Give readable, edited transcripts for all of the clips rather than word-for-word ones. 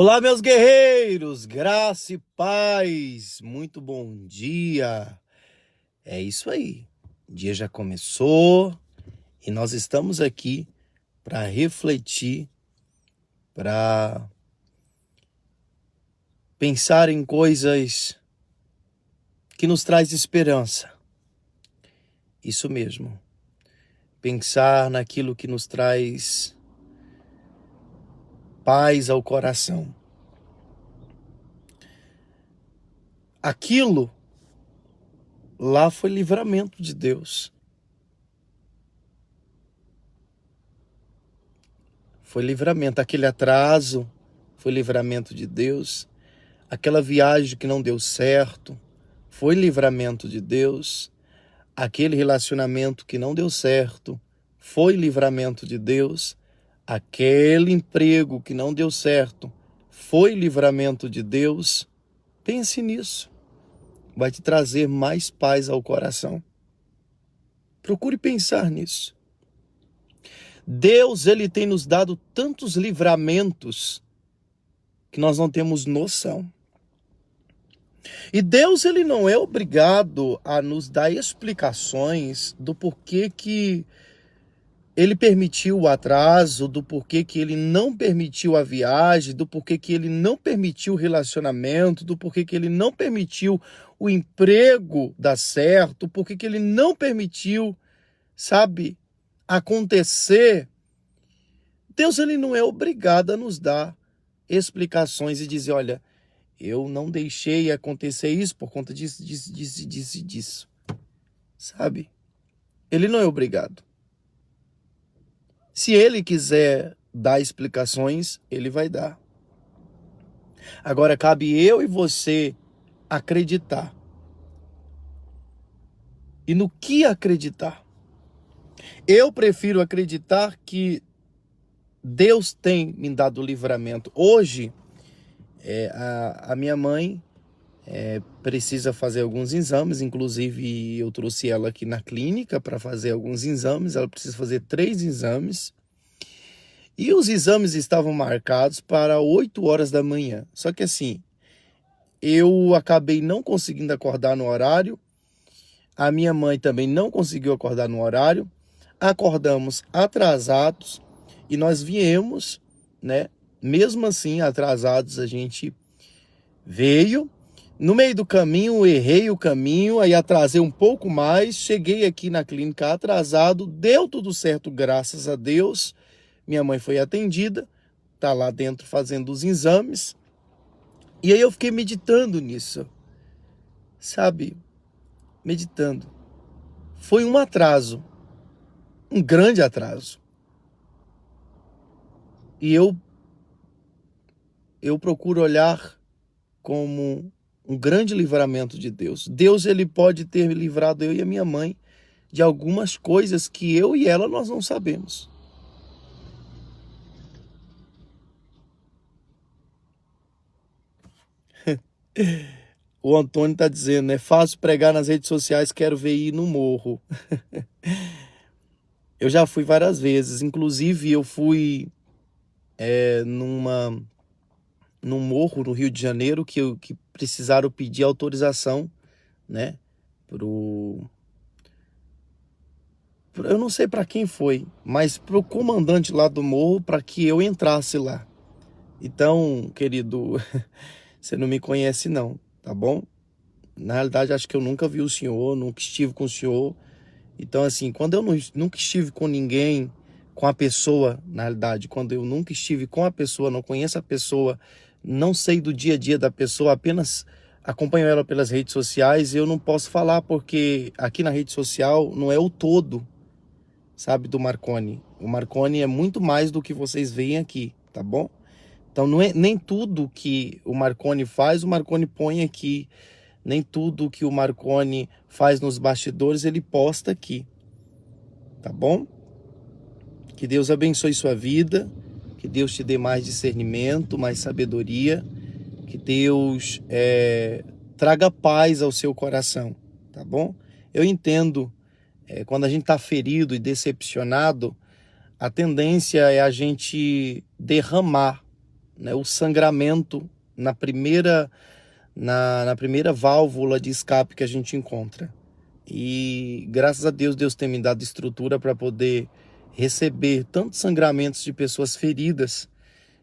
Olá, meus guerreiros, graça e paz, muito bom dia. É isso aí, o dia já começou e nós estamos aqui para refletir, para pensar em coisas que nos traz esperança. Isso mesmo, pensar naquilo que nos traz paz ao coração. Aquilo lá foi livramento de Deus. Foi livramento, aquele atraso foi livramento de Deus. Aquela viagem que não deu certo foi livramento de Deus. Aquele relacionamento que não deu certo foi livramento de Deus. Aquele emprego que não deu certo foi livramento de Deus. Pense nisso. Vai te trazer mais paz ao coração. Procure pensar nisso. Deus, ele tem nos dado tantos livramentos que nós não temos noção. E Deus, ele não é obrigado a nos dar explicações do porquê que ele permitiu o atraso, do porquê que ele não permitiu a viagem, do porquê que ele não permitiu o relacionamento, do porquê que ele não permitiu o emprego dar certo, do porquê que ele não permitiu, acontecer. Deus, ele não é obrigado a nos dar explicações e dizer, olha, eu não deixei acontecer isso por conta disso, disso. Ele não é obrigado. Se ele quiser dar explicações, ele vai dar. Agora, cabe eu e você acreditar. E no que acreditar? Eu prefiro acreditar que Deus tem me dado livramento. Hoje, a minha mãe precisa fazer alguns exames, inclusive eu trouxe ela aqui na clínica para fazer alguns exames, ela precisa fazer 3 exames, e os exames estavam marcados para 8 horas da manhã, só que assim, eu acabei não conseguindo acordar no horário, a minha mãe também não conseguiu acordar no horário, acordamos atrasados, e nós viemos, né, mesmo assim atrasados a gente veio. No meio do caminho, errei o caminho, aí atrasei um pouco mais, cheguei aqui na clínica atrasado, deu tudo certo, graças a Deus. Minha mãe foi atendida, tá lá dentro fazendo os exames. E aí eu fiquei meditando nisso, meditando. Foi um atraso, um grande atraso. E eu procuro olhar como um grande livramento de Deus. Deus, ele pode ter livrado eu e a minha mãe de algumas coisas que eu e ela nós não sabemos. O Antônio está dizendo, é fácil pregar nas redes sociais, quero ver ir no morro. Eu já fui várias vezes, inclusive eu fui num morro no Rio de Janeiro que precisaram pedir autorização, né, eu não sei para quem foi, mas para o comandante lá do morro, para que eu entrasse lá. Então, querido, você não me conhece não, tá bom? Na realidade, acho que eu nunca vi o senhor, nunca estive com o senhor. Então, assim, quando eu nunca estive com ninguém, com a pessoa, na realidade, quando eu nunca estive com a pessoa, não conheço a pessoa, não sei do dia a dia da pessoa, apenas acompanho ela pelas redes sociais, eu não posso falar porque aqui na rede social não é o todo, do Marconi. O Marconi é muito mais do que vocês veem aqui, tá bom? Então não é nem tudo que o Marconi faz, o Marconi põe aqui. Nem tudo que o Marconi faz nos bastidores, ele posta aqui. Tá bom? Que Deus abençoe sua vida, que Deus te dê mais discernimento, mais sabedoria, que Deus traga paz ao seu coração, tá bom? Eu entendo, quando a gente está ferido e decepcionado, a tendência é a gente derramar, né, o sangramento na primeira válvula de escape que a gente encontra. E graças a Deus, Deus tem me dado estrutura para poder receber tantos sangramentos de pessoas feridas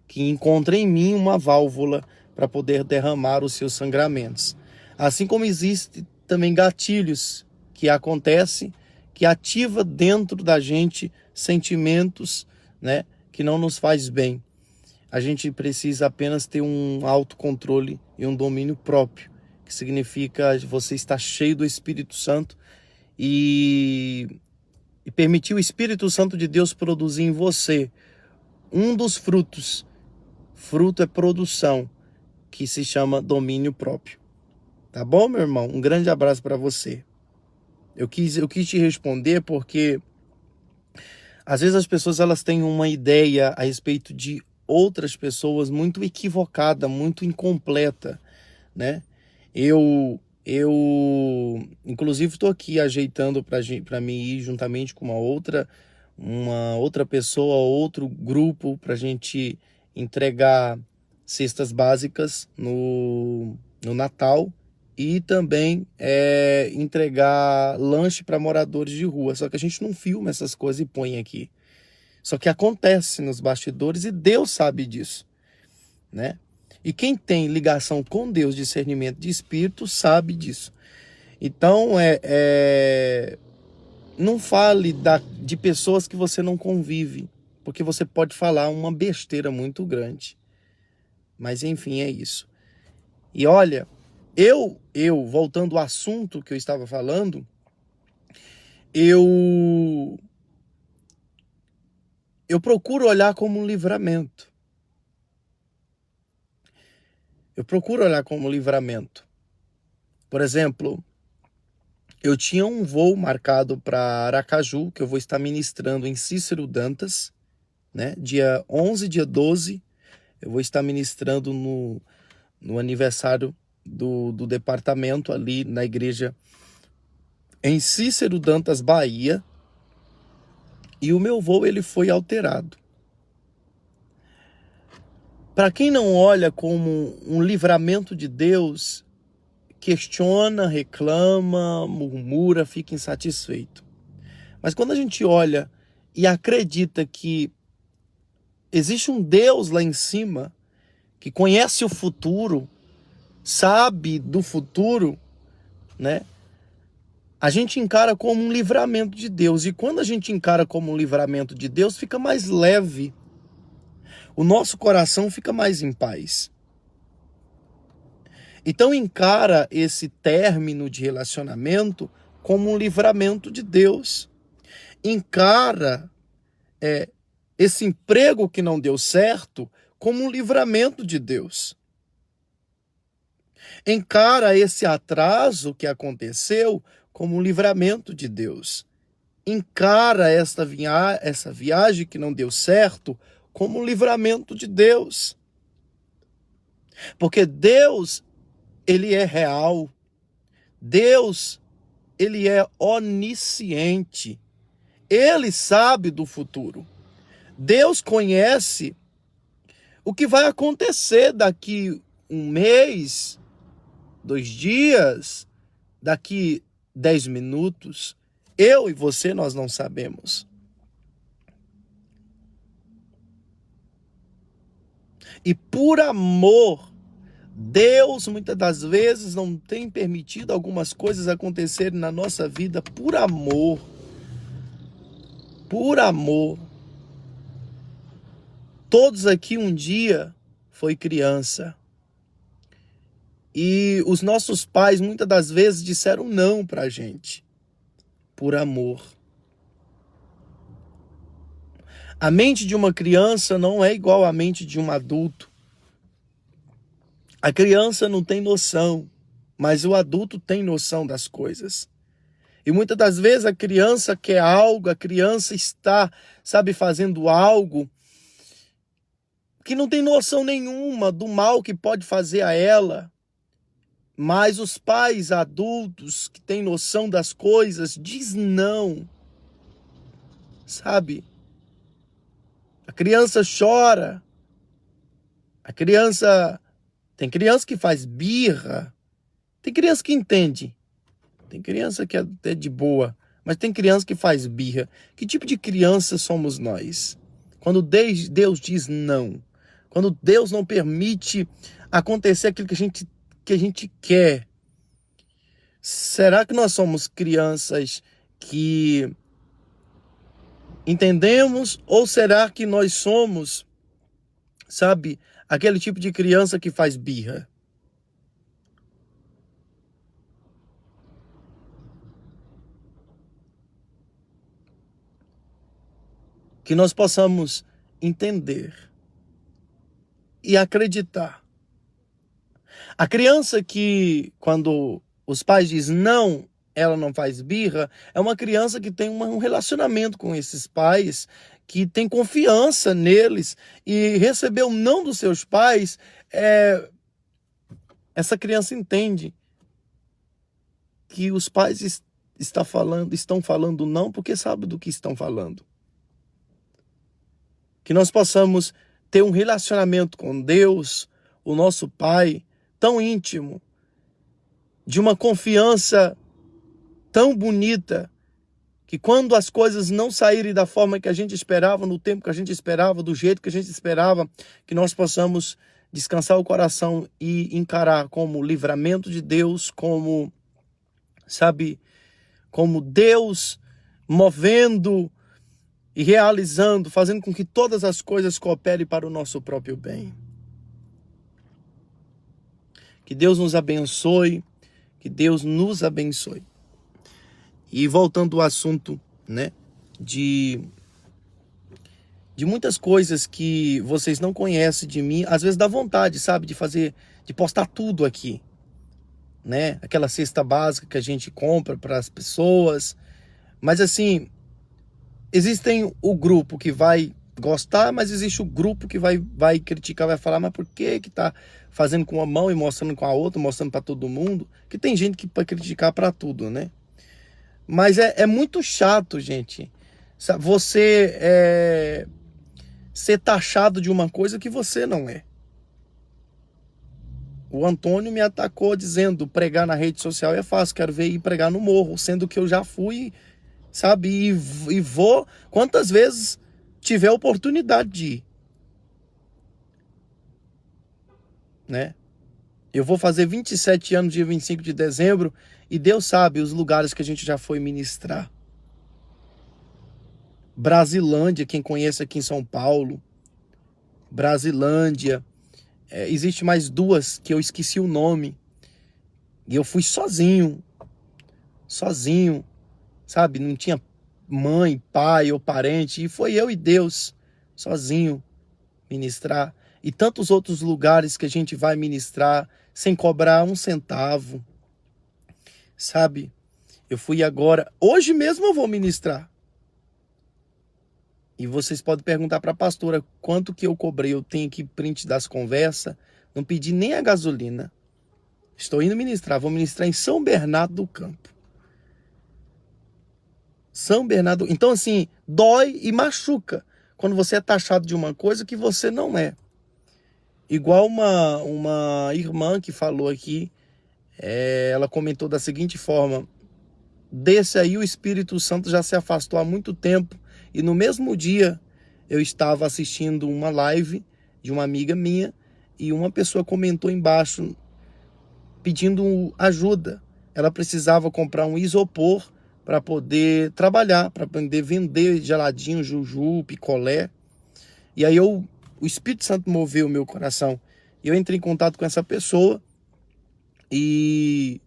que encontram em mim uma válvula para poder derramar os seus sangramentos. Assim como existe também gatilhos que acontecem, que ativa dentro da gente sentimentos, né, que não nos faz bem. A gente precisa apenas ter um autocontrole e um domínio próprio, que significa você estar cheio do Espírito Santo e permitir o Espírito Santo de Deus produzir em você um dos frutos. Fruto é produção, que se chama domínio próprio. Tá bom, meu irmão? Um grande abraço para você. Eu quis te responder porque às vezes as pessoas elas têm uma ideia a respeito de outras pessoas muito equivocada, muito incompleta, né? Eu inclusive estou aqui ajeitando para mim ir juntamente com uma outra pessoa, outro grupo, para a gente entregar cestas básicas no Natal e também entregar lanche para moradores de rua. Só que a gente não filma essas coisas e põe aqui. Só que acontece nos bastidores e Deus sabe disso, né? E quem tem ligação com Deus, discernimento de espírito, sabe disso. Então, não fale de pessoas que você não convive, porque você pode falar uma besteira muito grande. Mas, enfim, é isso. E olha, voltando ao assunto que eu estava falando, eu procuro olhar como um livramento. Por exemplo, eu tinha um voo marcado para Aracaju, que eu vou estar ministrando em Cícero Dantas, né? Dia 11, dia 12, eu vou estar ministrando no aniversário do departamento ali na igreja em Cícero Dantas, Bahia. E o meu voo ele foi alterado. Para quem não olha como um livramento de Deus, questiona, reclama, murmura, fica insatisfeito. Mas quando a gente olha e acredita que existe um Deus lá em cima que conhece o futuro, sabe do futuro, né? A gente encara como um livramento de Deus. E quando a gente encara como um livramento de Deus, fica mais leve. O nosso coração fica mais em paz. Então encara esse término de relacionamento como um livramento de Deus. Encara esse emprego que não deu certo como um livramento de Deus. Encara esse atraso que aconteceu como um livramento de Deus. Encara essa viagem que não deu certo como um livramento de Deus. Porque Deus, ele é real. Deus, ele é onisciente. Ele sabe do futuro. Deus conhece o que vai acontecer daqui um mês, 2 dias, daqui 10 minutos. Eu e você, nós não sabemos. E por amor, Deus muitas das vezes não tem permitido algumas coisas acontecerem na nossa vida por amor. Por amor. Todos aqui um dia foi criança. E os nossos pais muitas das vezes disseram não pra gente. Por amor. A mente de uma criança não é igual à mente de um adulto. A criança não tem noção, mas o adulto tem noção das coisas. E muitas das vezes a criança quer algo, a criança está, fazendo algo que não tem noção nenhuma do mal que pode fazer a ela. Mas os pais adultos que têm noção das coisas diz não. A criança chora. A criança, tem criança que faz birra, tem criança que entende, tem criança que é até de boa, mas tem criança que faz birra. Que tipo de criança somos nós? Quando Deus diz não, quando Deus não permite acontecer aquilo que a gente quer, será que nós somos crianças que entendemos, ou será que nós somos, sabe, aquele tipo de criança que faz birra? Que nós possamos entender e acreditar. A criança que, quando os pais dizem não, ela não faz birra, é uma criança que tem um relacionamento com esses pais, que tem confiança neles, e receber o não dos seus pais, essa criança entende que os pais estão falando não porque sabem do que estão falando. Que nós possamos ter um relacionamento com Deus, o nosso Pai, tão íntimo, de uma confiança tão bonita, que quando as coisas não saírem da forma que a gente esperava, no tempo que a gente esperava, do jeito que a gente esperava, que nós possamos descansar o coração e encarar como livramento de Deus, como, sabe, como Deus movendo e realizando, fazendo com que todas as coisas cooperem para o nosso próprio bem. Que Deus nos abençoe, que Deus nos abençoe. E voltando ao assunto, né, de muitas coisas que vocês não conhecem de mim, às vezes dá vontade, sabe, de postar tudo aqui, né? Aquela cesta básica que a gente compra para as pessoas. Mas assim, existem o grupo que vai gostar, mas existe o grupo que vai criticar, vai falar, mas por que tá fazendo com uma mão e mostrando com a outra, mostrando para todo mundo? Que tem gente que pode criticar para tudo, né? Mas é muito chato, gente. Você ser taxado de uma coisa que você não é. O Antônio me atacou dizendo, pregar na rede social é fácil, quero ver ir pregar no morro, sendo que eu já fui, sabe, e vou quantas vezes tiver oportunidade de ir, né? Eu vou fazer 27 anos dia 25 de dezembro e Deus sabe os lugares que a gente já foi ministrar. Brasilândia, quem conhece aqui em São Paulo, Brasilândia, existe mais duas que eu esqueci o nome, e eu fui sozinho, sabe, não tinha mãe, pai ou parente, e foi eu e Deus, sozinho, ministrar. E tantos outros lugares que a gente vai ministrar sem cobrar um centavo, sabe? Eu fui agora, hoje mesmo eu vou ministrar. E vocês podem perguntar para a pastora quanto que eu cobrei. Eu tenho aqui print das conversas, não pedi nem a gasolina. Estou indo ministrar, vou ministrar em São Bernardo do Campo. São Bernardo, então assim, dói e machuca quando você é taxado de uma coisa que você não é. Igual uma irmã que falou aqui, ela comentou da seguinte forma: desse aí o Espírito Santo já se afastou há muito tempo, e no mesmo dia eu estava assistindo uma live de uma amiga minha e uma pessoa comentou embaixo pedindo ajuda. Ela precisava comprar um isopor para poder trabalhar, para poder vender geladinho, juju, picolé. E aí o Espírito Santo moveu o meu coração. E eu entrei em contato com essa pessoa e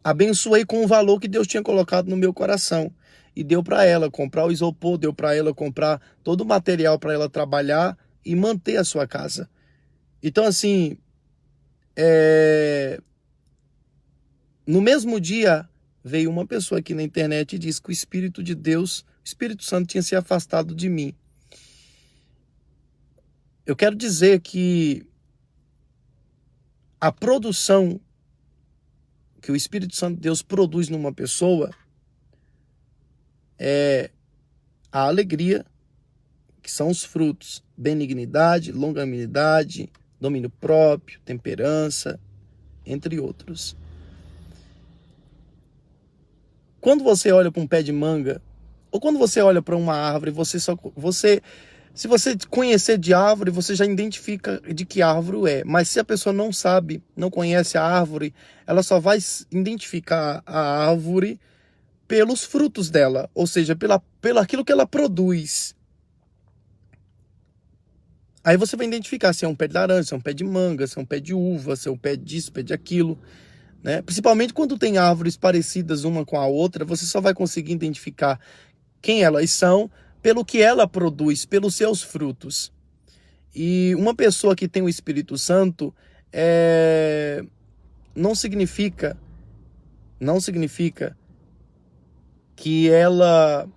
abençoei com o valor que Deus tinha colocado no meu coração. E deu para ela comprar o isopor, deu para ela comprar todo o material para ela trabalhar e manter a sua casa. Então assim, no mesmo dia veio uma pessoa aqui na internet e disse que o Espírito de Deus, o Espírito Santo tinha se afastado de mim. Eu quero dizer que a produção que o Espírito Santo de Deus produz numa pessoa é a alegria, que são os frutos, benignidade, longanimidade, domínio próprio, temperança, entre outros. Quando você olha para um pé de manga, ou quando você olha para uma árvore, se você conhecer de árvore, você já identifica de que árvore é. Mas se a pessoa não sabe, não conhece a árvore, ela só vai identificar a árvore pelos frutos dela, ou seja, pelo aquilo que ela produz. Aí você vai identificar se é um pé de laranja, se é um pé de manga, se é um pé de uva, se é um pé disso, pé de aquilo, né? Principalmente quando tem árvores parecidas uma com a outra, você só vai conseguir identificar quem elas são pelo que ela produz, pelos seus frutos. E uma pessoa que tem o Espírito Santo não significa que ela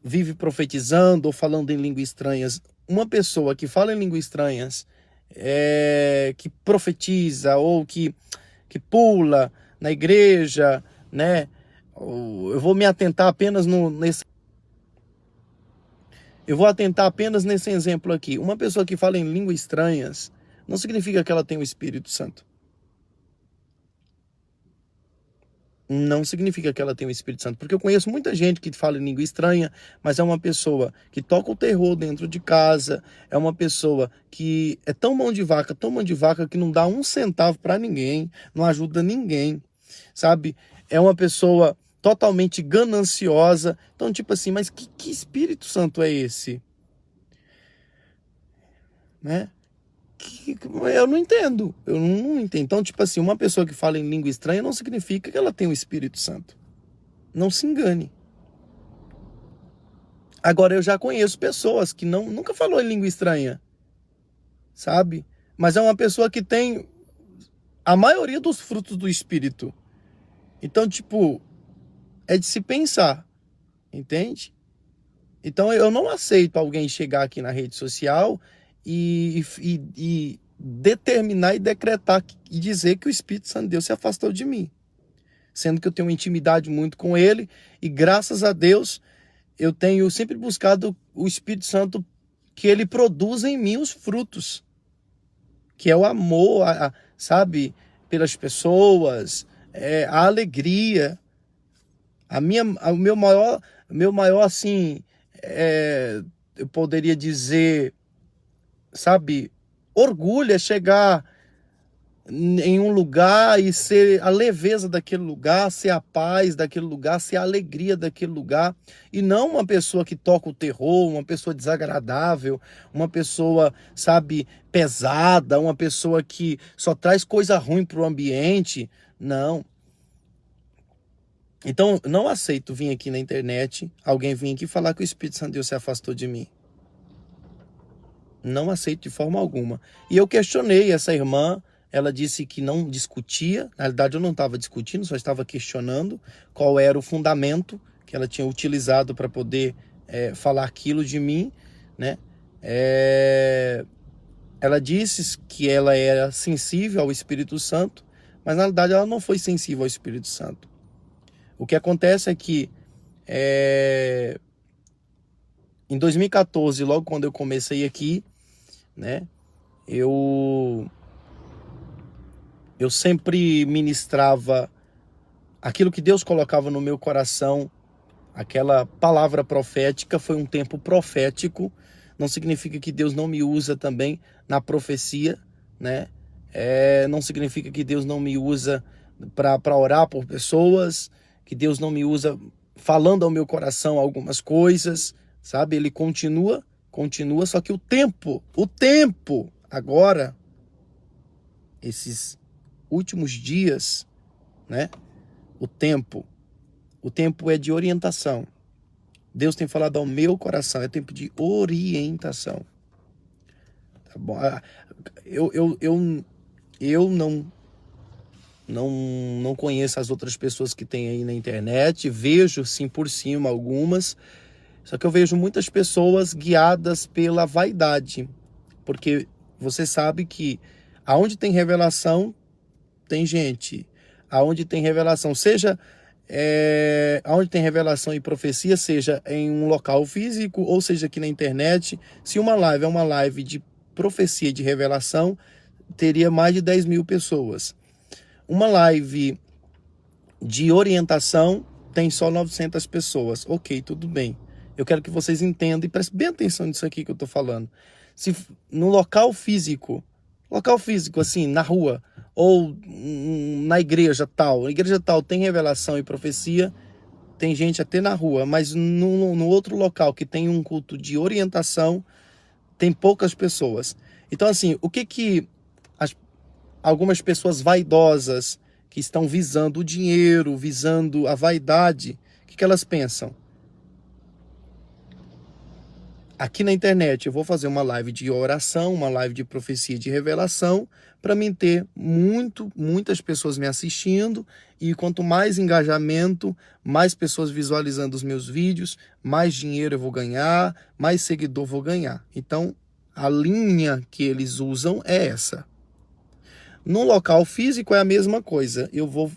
vive profetizando ou falando em línguas estranhas. Uma pessoa que fala em línguas estranhas, que profetiza ou que pula na igreja, né? Eu vou me atentar apenas nesse exemplo aqui. Uma pessoa que fala em línguas estranhas não significa que ela tem o Espírito Santo. Não significa que ela tem o Espírito Santo, porque eu conheço muita gente que fala em língua estranha, mas é uma pessoa que toca o terror dentro de casa, é uma pessoa que é tão mão de vaca que não dá um centavo para ninguém, não ajuda ninguém, sabe? É uma pessoa totalmente gananciosa. Então, tipo assim, mas que Espírito Santo é esse? Né? Eu não entendo. Eu não entendo. Então, tipo assim, uma pessoa que fala em língua estranha não significa que ela tem o Espírito Santo. Não se engane. Agora, eu já conheço pessoas que nunca falou em língua estranha, sabe? Mas é uma pessoa que tem a maioria dos frutos do Espírito. Então, tipo, é de se pensar, entende? Então, eu não aceito alguém chegar aqui na rede social e determinar e decretar e dizer que o Espírito Santo de Deus se afastou de mim. Sendo que eu tenho uma intimidade muito com ele e graças a Deus eu tenho sempre buscado o Espírito Santo que ele produz em mim os frutos. Que é o amor, sabe, pelas pessoas, a alegria. O meu maior assim, eu poderia dizer, sabe, orgulho é chegar em um lugar e ser a leveza daquele lugar, ser a paz daquele lugar, ser a alegria daquele lugar, e não uma pessoa que toca o terror, uma pessoa desagradável, uma pessoa, sabe, pesada, uma pessoa que só traz coisa ruim para o ambiente. Não. Então, não aceito vir aqui na internet, alguém vir aqui falar que o Espírito Santo de Deus se afastou de mim. Não aceito de forma alguma. E eu questionei essa irmã, ela disse que não discutia, na realidade eu não estava discutindo, só estava questionando qual era o fundamento que ela tinha utilizado para poder falar aquilo de mim, né? Ela disse que ela era sensível ao Espírito Santo, mas na realidade ela não foi sensível ao Espírito Santo. O que acontece é que em 2014, logo quando eu comecei aqui, né, eu sempre ministrava aquilo que Deus colocava no meu coração, aquela palavra profética. Foi um tempo profético, não significa que Deus não me usa também na profecia, né? Não significa que Deus não me usa para orar por pessoas, que Deus não me usa falando ao meu coração algumas coisas, sabe? Ele continua, só que o tempo agora, esses últimos dias, né? O tempo é de orientação. Deus tem falado ao meu coração, é tempo de orientação. Tá bom? Eu não conheço as outras pessoas que tem aí na internet, vejo sim por cima algumas, só que eu vejo muitas pessoas guiadas pela vaidade, porque você sabe que aonde tem revelação, tem gente. Aonde tem revelação, seja aonde tem revelação e profecia, seja em um local físico, ou seja aqui na internet, se uma live é uma live de profecia e de revelação, teria mais de 10 mil pessoas. Uma live de orientação tem só 900 pessoas. Ok, tudo bem. Eu quero que vocês entendam e prestem bem atenção nisso aqui que eu estou falando. Se no local físico, assim, na rua, ou na igreja tal tem revelação e profecia, tem gente até na rua, mas no outro local que tem um culto de orientação, tem poucas pessoas. Então, assim, o que algumas pessoas vaidosas, que estão visando o dinheiro, visando a vaidade, o que elas pensam? Aqui na internet eu vou fazer uma live de oração, uma live de profecia, de revelação, para mim ter muitas pessoas me assistindo, e quanto mais engajamento, mais pessoas visualizando os meus vídeos, mais dinheiro eu vou ganhar, mais seguidor vou ganhar. Então, a linha que eles usam é essa. No local físico é a mesma coisa. Eu vou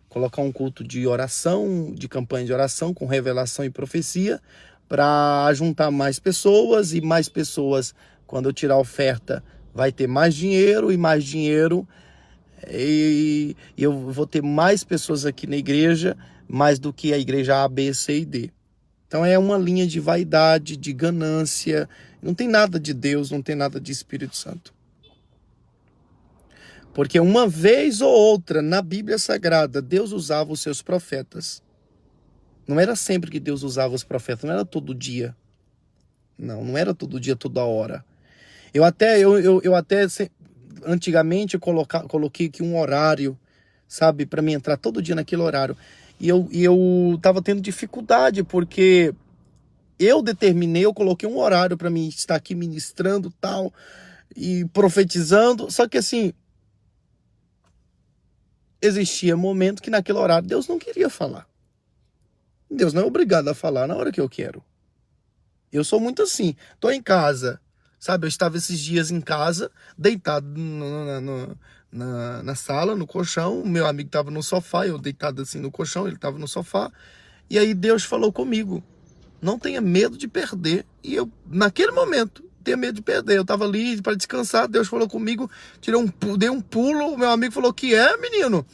colocar um culto de oração, de campanha de oração, com revelação e profecia, para juntar mais pessoas, e mais pessoas, quando eu tirar a oferta, vai ter mais dinheiro, e eu vou ter mais pessoas aqui na igreja, mais do que a igreja A, B, C e D. Então é uma linha de vaidade, de ganância, não tem nada de Deus, não tem nada de Espírito Santo. Porque uma vez ou outra, na Bíblia Sagrada, Deus usava os seus profetas. Não era sempre que Deus usava os profetas, não era todo dia. Não era todo dia, toda hora. Eu até antigamente coloquei aqui um horário, sabe, para mim entrar todo dia naquele horário. E eu tava tendo dificuldade, porque eu coloquei um horário para mim estar aqui ministrando tal, e profetizando, só que assim, existia momento que naquele horário Deus não queria falar. Deus não é obrigado a falar na hora que eu quero. Eu sou muito assim. Tô em casa, sabe? Eu estava esses dias em casa, deitado na sala, no colchão. O meu amigo estava no sofá, eu deitado assim no colchão, ele estava no sofá. E aí Deus falou comigo: não tenha medo de perder. E eu, naquele momento, tenho medo de perder. Eu estava ali para descansar, Deus falou comigo, dei um pulo. O meu amigo falou: que é, menino?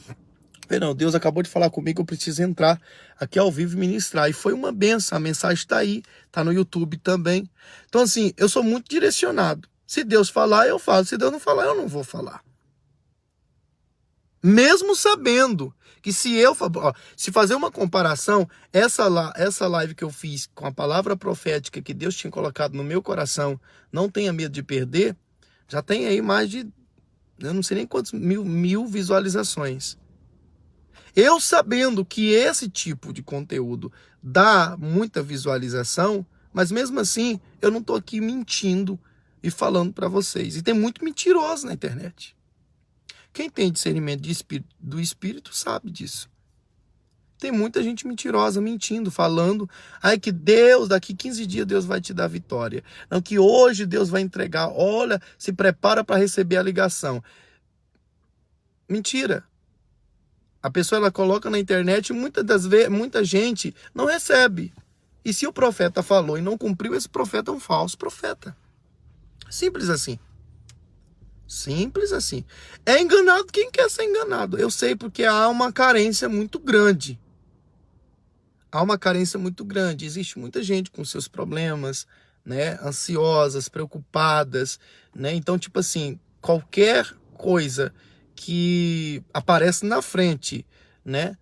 Não, Deus acabou de falar comigo, eu preciso entrar aqui ao vivo e ministrar. E foi uma benção, a mensagem está aí, está no YouTube também. Então assim, eu sou muito direcionado. Se Deus falar, eu falo. Se Deus não falar, eu não vou falar. Mesmo sabendo que se fazer uma comparação, essa live que eu fiz com a palavra profética que Deus tinha colocado no meu coração, não tenha medo de perder, já tem aí mais de, eu não sei nem quantos mil visualizações. Eu sabendo que esse tipo de conteúdo dá muita visualização, mas mesmo assim eu não estou aqui mentindo e falando para vocês. E tem muito mentiroso na internet. Quem tem discernimento do Espírito sabe disso. Tem muita gente mentirosa, mentindo, falando: ai, que Deus, daqui 15 dias Deus vai te dar vitória. Não, que hoje Deus vai entregar. Olha, se prepara para receber a ligação. Mentira. A pessoa, ela coloca na internet e muita gente não recebe. E se o profeta falou e não cumpriu, esse profeta é um falso profeta. Simples assim. Simples assim. É enganado quem quer ser enganado. Eu sei, porque há uma carência muito grande. Há uma carência muito grande. Existe muita gente com seus problemas, né? Ansiosas, preocupadas, né? Então, tipo assim, qualquer coisa que aparece na frente, né?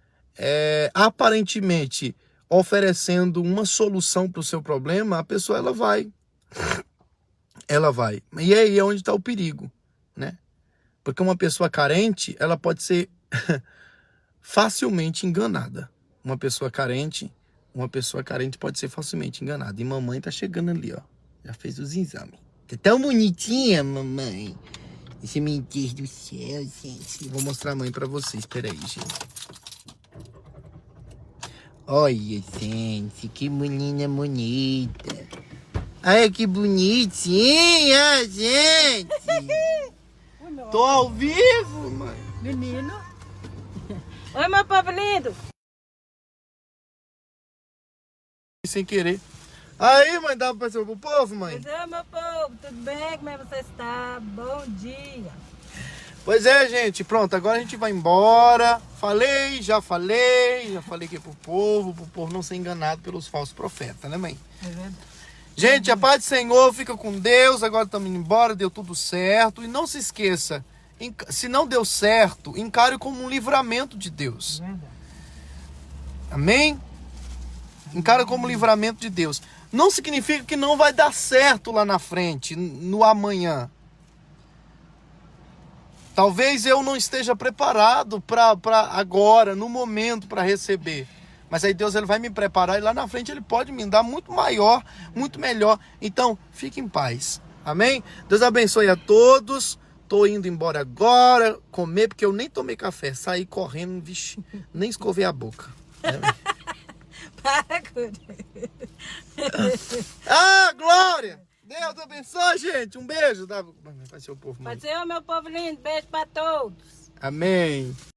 Aparentemente oferecendo uma solução para o seu problema, a pessoa ela vai. E aí é onde está o perigo, né? Porque uma pessoa carente, ela pode ser facilmente enganada. Uma pessoa carente pode ser facilmente enganada. E mamãe tá chegando ali, ó. Já fez os exames. Tá tão bonitinha, mamãe. Esse meu Deus do céu, gente. Vou mostrar a mãe pra vocês. Espera aí, gente. Olha, gente. Que menina bonita. Olha que bonitinha, gente. Tô ao vivo, mãe. Menino. Oi, meu povo lindo. Sem querer. Aí, mãe, dá pra pro povo, mãe? Pois é, meu povo, tudo bem? Como é que você está? Bom dia. Pois é, gente, pronto, agora a gente vai embora. Já falei aqui pro povo não ser enganado pelos falsos profetas, né, mãe? É verdade. Gente, a paz do Senhor, fica com Deus, agora estamos indo embora, deu tudo certo. E não se esqueça, se não deu certo, encare como um livramento de Deus. É verdade. Amém? Encara como um livramento de Deus. Não significa que não vai dar certo lá na frente, no amanhã. Talvez eu não esteja preparado para agora, no momento, para receber. Mas aí Deus ele vai me preparar e lá na frente ele pode me dar muito maior, muito melhor. Então, fique em paz. Amém? Deus abençoe a todos. Tô indo embora agora, comer, porque eu nem tomei café. Saí correndo, vixe, nem escovei a boca. Para com Ah, glória! Deus abençoe, gente. Um beijo. Vai ser o povo. Pode ser, meu povo lindo. Beijo para todos. Amém.